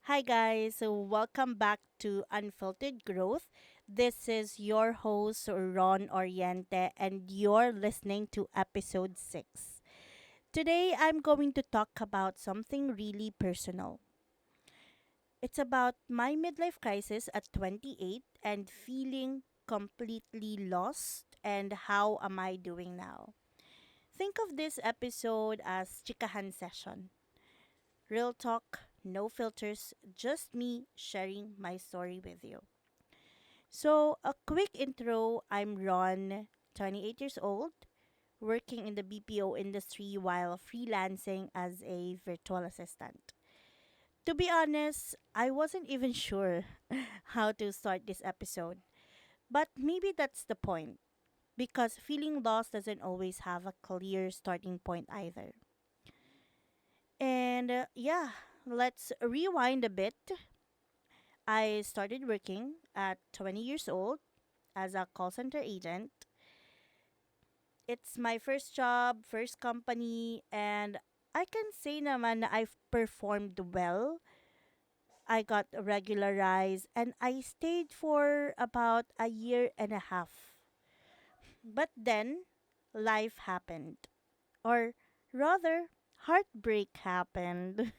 Hi, guys. So, welcome back to Unfiltered Growth. This is your host, Ron Oriente, and you're listening to episode 6. Today, I'm going to talk about something really personal. It's about my midlife crisis at 28 and feeling completely lost, and how am I doing now? Think of this episode as chikahan session. Real talk, no filters, just me sharing my story with you. So, a quick intro, I'm Ron, 28 years old, working in the BPO industry while freelancing as a virtual assistant. To be honest, I wasn't even sure how to start this episode, but maybe that's the point because feeling lost doesn't always have a clear starting point either. And yeah, let's rewind a bit. I started working at 20 years old as a call center agent. It's my first job, first company, and I can say naman na I've performed well. I got regularized and I stayed for about a year and a half. But then life happened. Or rather, heartbreak happened.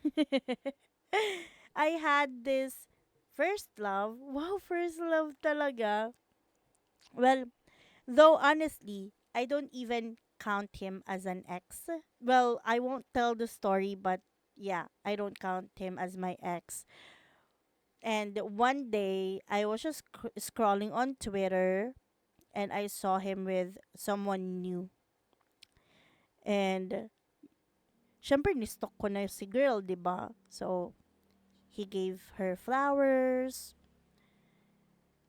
I had this first love. Wow, first love talaga. Well, though honestly, I don't even count him as an ex. Well, I won't tell the story, but yeah, I don't count him as my ex. And one day, I was just scrolling on Twitter and I saw him with someone new. And syempre, nistok ko na si girl, di ba? So, he gave her flowers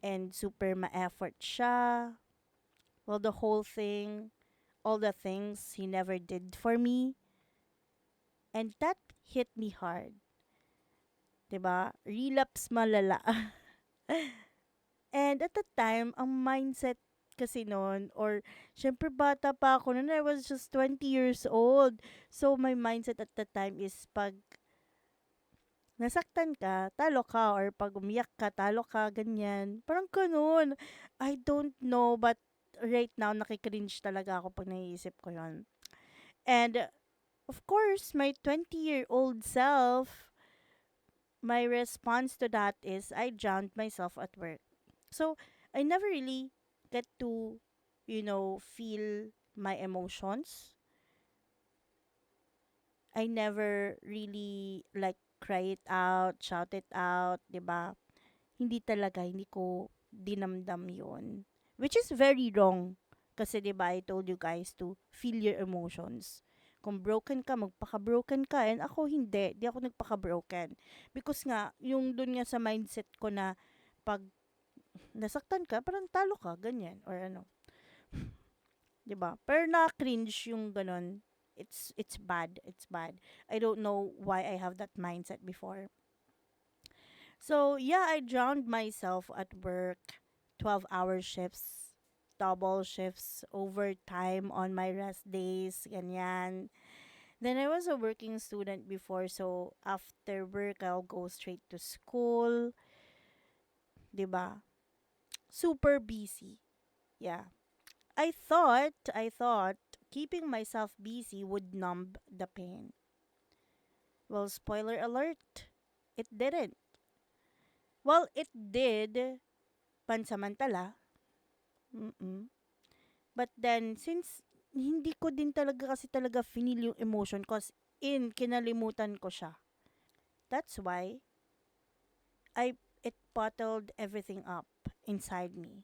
and super ma-effort siya. Well, the whole thing, all the things he never did for me. And that hit me hard. 'Di ba? Relapse malala. And at the time, ang mindset kasi noon, or syempre bata pa ako noon, I was just 20 years old. So, my mindset at the time is pag nasaktan ka, talo ka, or pag umiyak ka, talo ka, ganyan. Parang ganun. I don't know, but right now, nakikringe talaga ako pag naiisip ko yon. And, of course, my 20-year-old self, my response to that is I drowned myself at work. So, I never really get to, feel my emotions. I never really like cry it out, shout it out, 'di ba? Hindi talaga, hindi ko dinamdam 'yon. Which is very wrong. Kasi 'di ba, I told you guys to feel your emotions. Kung broken ka, magpaka-broken ka. And ako hindi. Di ako nagpaka-broken. Because nga, yung dun nga sa mindset ko na pag nasaktan ka, parang talo ka, ganyan. Or ano. 'Di ba? Pero na-cringe yung ganun. It's bad. It's bad. I don't know why I have that mindset before. So, yeah, I drowned myself at work. 12-hour shifts, double shifts, overtime on my rest days, ganyan. Then I was a working student before, so after work, I'll go straight to school, 'di ba? Super busy. Yeah. I thought keeping myself busy would numb the pain. Well, spoiler alert, it didn't. Well, it did pansamantala. Mm-mm. But then, since hindi ko din talaga kasi talaga finil yung emotion cause in kinalimutan ko siya. That's why it bottled everything up inside me.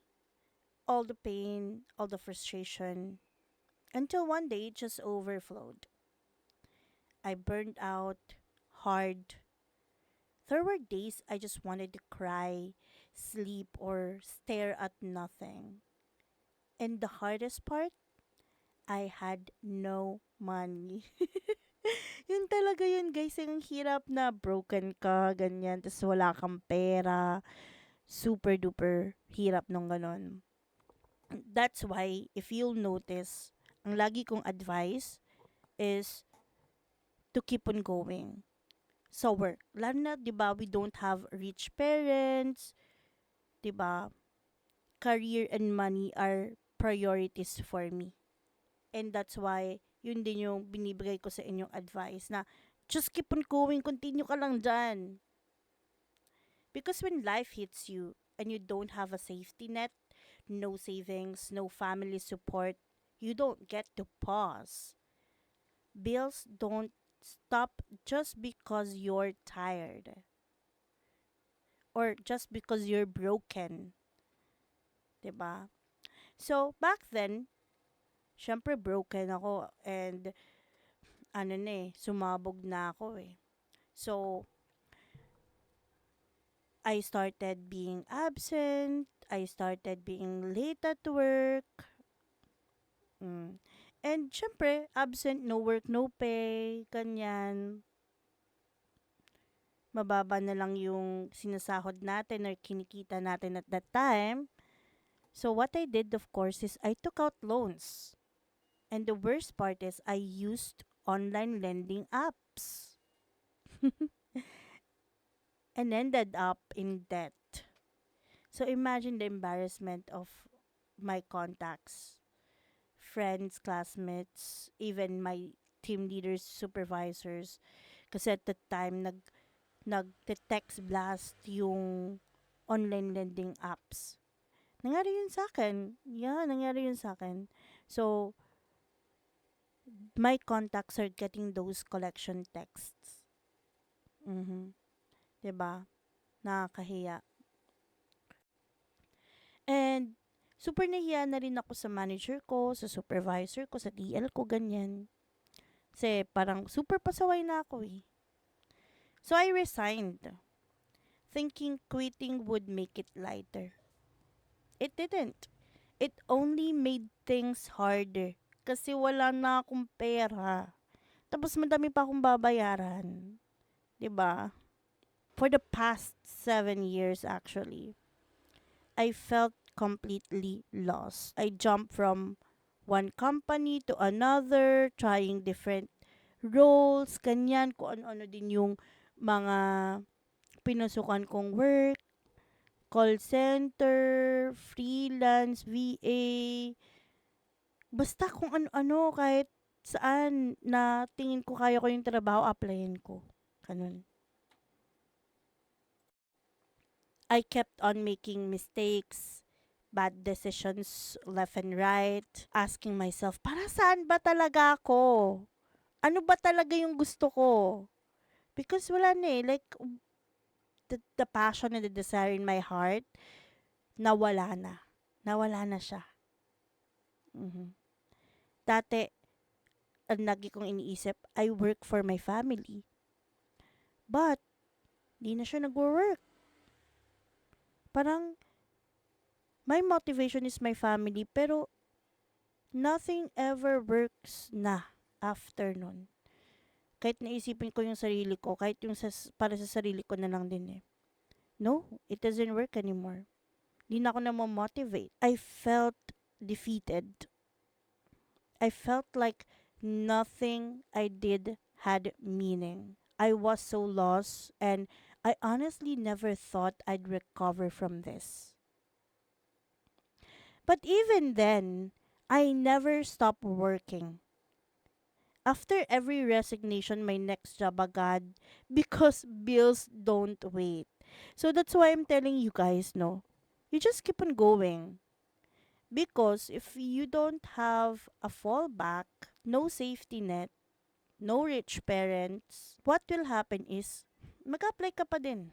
All the pain, all the frustration, until one day it just overflowed. I burned out hard. There were days I just wanted to cry, sleep, or stare at nothing. And the hardest part, I had no money. Yun talaga yun, guys. Yung hirap na broken ka, ganyan. Tapos wala kang pera. Super duper hirap nung ganon. That's why, if you'll notice, ang lagi kong advice is to keep on going. sa work. Lalo na, di ba, we don't have rich parents, di ba? Career and money are priorities for me. And that's why, yun din yung binibigay ko sa inyong advice na just keep on going, continue ka lang dyan. Because when life hits you and you don't have a safety net, no savings, no family support, you don't get to pause. Bills don't stop just because you're tired or just because you're broken, 'di ba? So, back then, syempre broken ako and ano na sumabog na ako eh. So, I started being absent, I started being late at work. Mm. And syempre, absent, no work, no pay, ganyan. Mababa na lang yung sinasahod natin or kinikita natin at that time. So what I did, of course, is I took out loans. And the worst part is I used online lending apps and ended up in debt. So imagine the embarrassment of my contacts, friends, classmates, even my team leaders, supervisors. Kasi at the time, nag-text blast yung online lending apps. Nangyari yun sa akin. Yeah, nangyari yun sa akin. So, my contacts are getting those collection texts. Mhm. 'Di ba? Nakakahiya. And super nahiya na rin ako sa manager ko, sa supervisor ko, sa TL ko, ganyan. Kasi parang super pasaway na ako eh. So I resigned, thinking quitting would make it lighter. It didn't. It only made things harder. Kasi wala na akong pera. Tapos madami pa akong babayaran. 'Di ba? For the past 7 years actually, I felt completely lost. I jumped from one company to another, trying different roles, kanyan, kung ano-ano din yung mga pinusukan kong work, call center, freelance, VA, basta kung ano-ano, kahit saan na tingin ko kaya ko yung trabaho, applyin ko. Ganun. I kept on making mistakes, bad decisions left and right, asking myself, para saan ba talaga ako? Ano ba talaga yung gusto ko? Because wala na eh. Like, the passion and the desire in my heart, nawala na. Nawala na siya. Mhm. Dati, ang lagi kong iniisip, I work for my family. But, di na siya nag-work. Parang, my motivation is my family, pero nothing ever works na after nun. Kahit naisipin ko yung sarili ko, kahit yung para sa sarili ko na lang din eh. No, it doesn't work anymore. Di na ako na motivate. I felt defeated. I felt like nothing I did had meaning. I was so lost and I honestly never thought I'd recover from this. But even then, I never stopped working. After every resignation, my next job agad because bills don't wait. So that's why I'm telling you guys, no, you just keep on going. Because if you don't have a fallback, no safety net, no rich parents, what will happen is mag-apply ka pa din.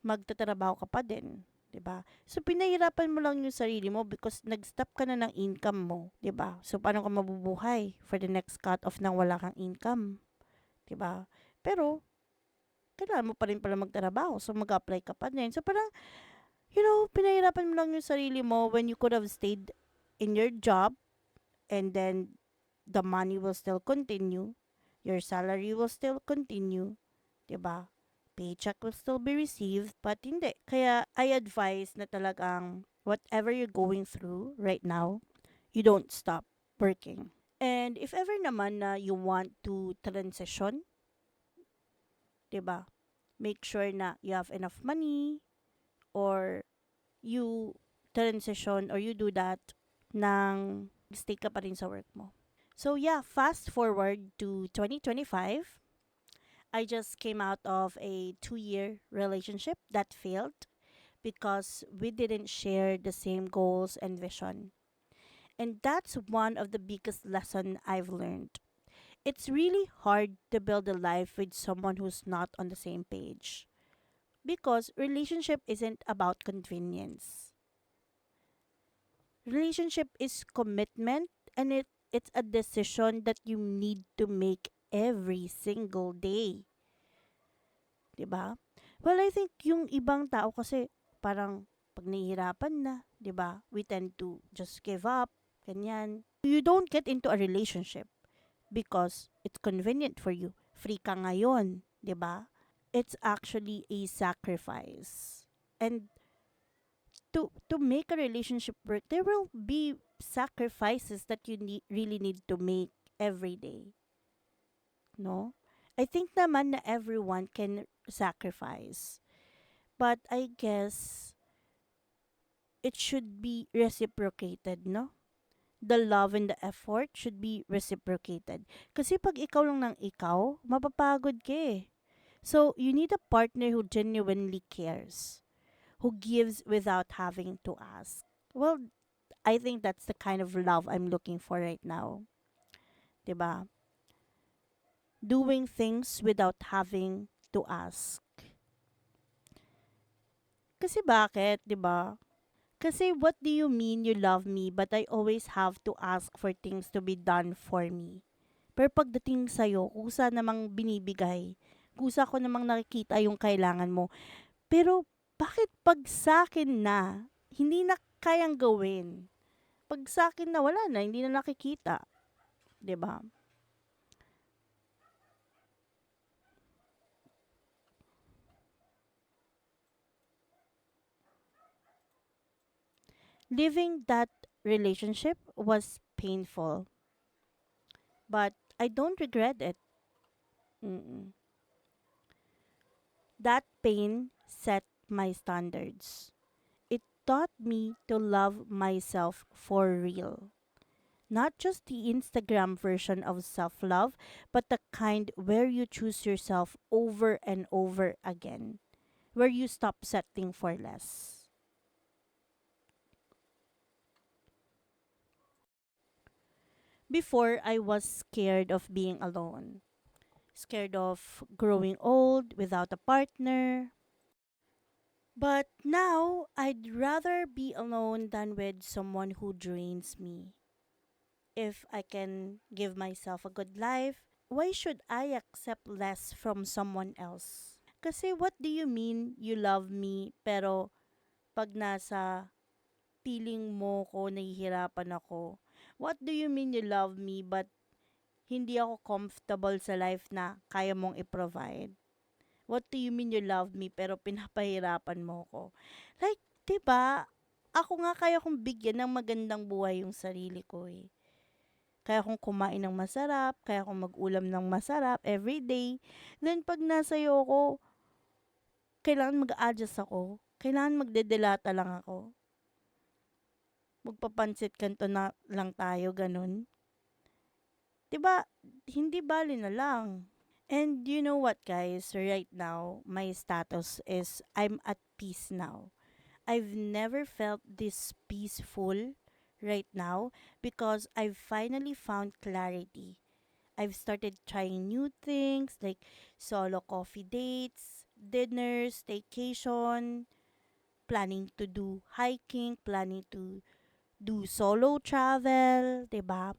Magtatrabaho ka pa din. 'Di ba? So pinahirapan mo lang yung sarili mo because nag-stop ka na ng income mo, 'di ba? So paano ka mabubuhay for the next cut off nang wala kang income, 'di ba? Pero kailangan mo pa rin pala magtrabaho. So mag-apply ka pa din. So parang pinahirapan mo lang yung sarili mo when you could have stayed in your job and then the money will still continue. Your salary will still continue. 'Di ba? Paycheck will still be received, but hindi. Kaya I advise na talagang whatever you're going through right now, you don't stop working. And if ever naman na you want to transition 'Di ba? Make sure na you have enough money, or you transition or you do that nang stay ka pa rin sa work mo. So yeah, fast forward to 2025. I just came out of a 2-year relationship that failed because we didn't share the same goals and vision. And that's one of the biggest lesson I've learned. It's really hard to build a life with someone who's not on the same page, because relationship isn't about convenience. Relationship is commitment, and it's a decision that you need to make every single day, 'di ba? Well, I think yung ibang tao kasi parang pag nahihirapan na, 'di ba? We tend to just give up, ganyan. You don't get into a relationship because it's convenient for you. Free ka ngayon, 'di ba? It's actually a sacrifice. And to make a relationship work, there will be sacrifices that you really need to make every day, no? I think naman na everyone can sacrifice, but I guess it should be reciprocated, no? The love and the effort should be reciprocated. Kasi pag ikaw lang ng ikaw, mapapagod ka eh. So, you need a partner who genuinely cares, who gives without having to ask. Well, I think that's the kind of love I'm looking for right now. 'Di ba? Doing things without having to ask. Kasi bakit, 'di ba? Kasi what do you mean you love me but I always have to ask for things to be done for me? Pero pagdating sa'yo, kusa namang binibigay. Kusa ko namang nakikita yung kailangan mo. Pero bakit pag sa'kin na, hindi na kayang gawin? Pag sa'kin na, wala na, hindi na nakikita. 'Di ba? Leaving that relationship was painful, but I don't regret it. Mm-mm. That pain set my standards. It taught me to love myself for real. Not just the Instagram version of self love, but the kind where you choose yourself over and over again, where you stop settling for less. Before, I was scared of being alone, scared of growing old without a partner. But now, I'd rather be alone than with someone who drains me. If I can give myself a good life, why should I accept less from someone else? Kasi what do you mean you love me pero pag nasa piling mo ko nahihirapan ako? What do you mean you love me but hindi ako comfortable sa life na kaya mong i-provide? What do you mean you love me pero pinapahirapan mo ko? Like, 'di ba? Ako nga kaya kong bigyan ng magandang buhay yung sarili ko eh. Kaya kong kumain ng masarap, kaya kong mag-ulam ng masarap every day. Then pag nasa iyo ako, kailangan mag-adjust ako. Kailangan magdedelata lang ako. Magpapansit kanto na lang tayo, ganun. 'Di ba? Hindi bali na lang. And you know what, guys? Right now, my status is I'm at peace now. I've never felt this peaceful right now because I've finally found clarity. I've started trying new things like solo coffee dates, dinners, staycation, planning to do hiking, planning to do solo travel, 'di ba?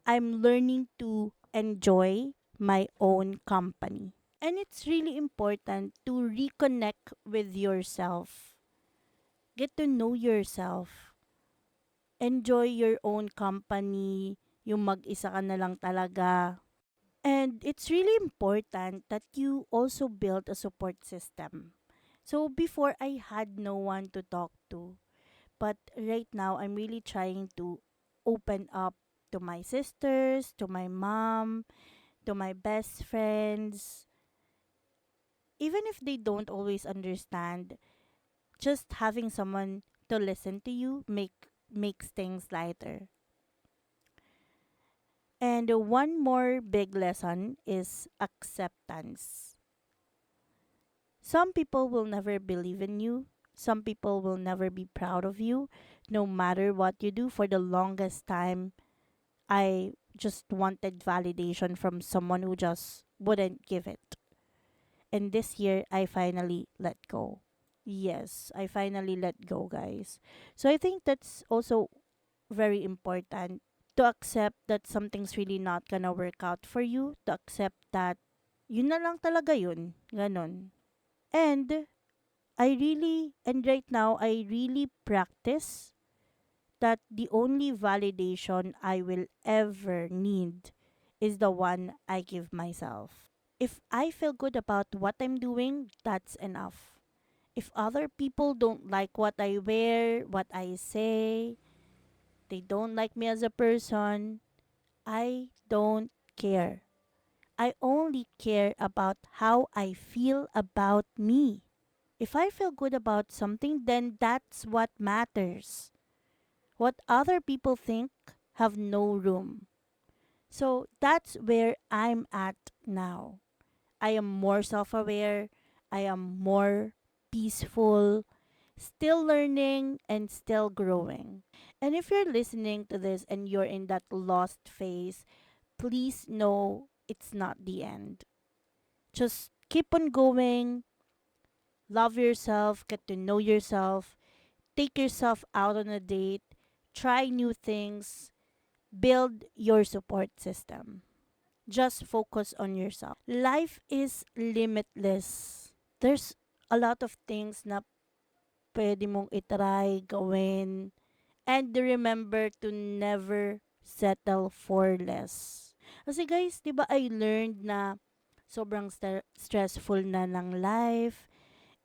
I'm learning to enjoy my own company. And it's really important to reconnect with yourself. Get to know yourself. Enjoy your own company. Yung mag-isa ka na lang talaga. And it's really important that you also build a support system. So before I had no one to talk to, but right now I'm really trying to open up to my sisters, to my mom, to my best friends. even if they don't always understand, just having someone to listen to you makes things lighter. And one more big lesson is acceptance. Some people will never believe in you. Some people will never be proud of you, no matter what you do. For the longest time, I just wanted validation from someone who just wouldn't give it. And this year, I finally let go. Yes, I finally let go, guys. So I think that's also very important to accept that something's really not gonna work out for you, to accept that yun na lang talaga yun. Ganon. And and right now, I really practice that the only validation I will ever need is the one I give myself. If I feel good about what I'm doing, that's enough. If other people don't like what I wear, what I say, they don't like me as a person, I don't care. I only care about how I feel about me. If I feel good about something, then that's what matters. What other people think have no room. So that's where I'm at now. I am more self aware. I am more peaceful, still learning and still growing. And if you're listening to this and you're in that lost phase, please know it's not the end. Just keep on going, love yourself, get to know yourself, take yourself out on a date, try new things, build your support system. Just focus on yourself. Life is limitless. There's a lot of things na pwede mong itry, gawin, and remember to never settle for less. Kasi guys, 'di ba I learned na sobrang stressful na ng life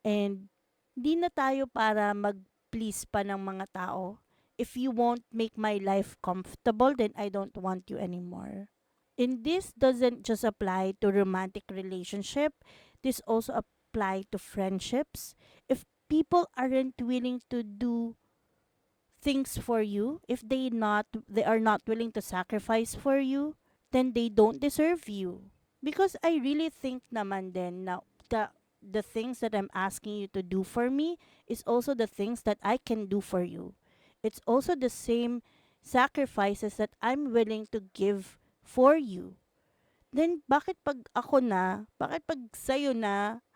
and di na tayo para mag-please pa ng mga tao. If you won't make my life comfortable, then I don't want you anymore. And this doesn't just apply to romantic relationship. This also apply to friendships. If people aren't willing to do things for you, if they are not willing to sacrifice for you, then they don't deserve you. Because I really think naman din na the things that I'm asking you to do for me is also the things that I can do for you. It's also the same sacrifices that I'm willing to give for you. Then bakit pag ako na, bakit pag sa'yo na,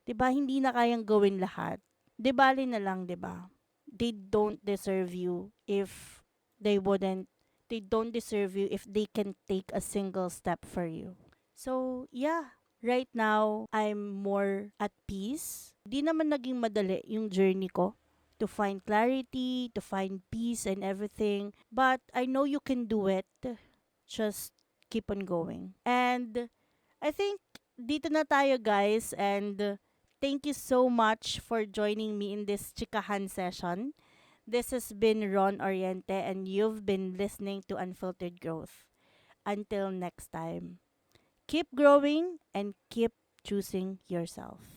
'di ba hindi na kayang gawin lahat? 'Di bali na lang, 'di ba? They don't deserve you if they wouldn't they don't deserve you if they can take a single step for you. So, yeah, right now I'm more at peace. Di naman naging madali yung journey ko to find clarity, to find peace and everything. But I know you can do it. Just keep on going. And I think dito na tayo guys and thank you so much for joining me in this chikahan session. This has been Ron Oriente and you've been listening to Unfiltered Growth. Until next time, keep growing and keep choosing yourself.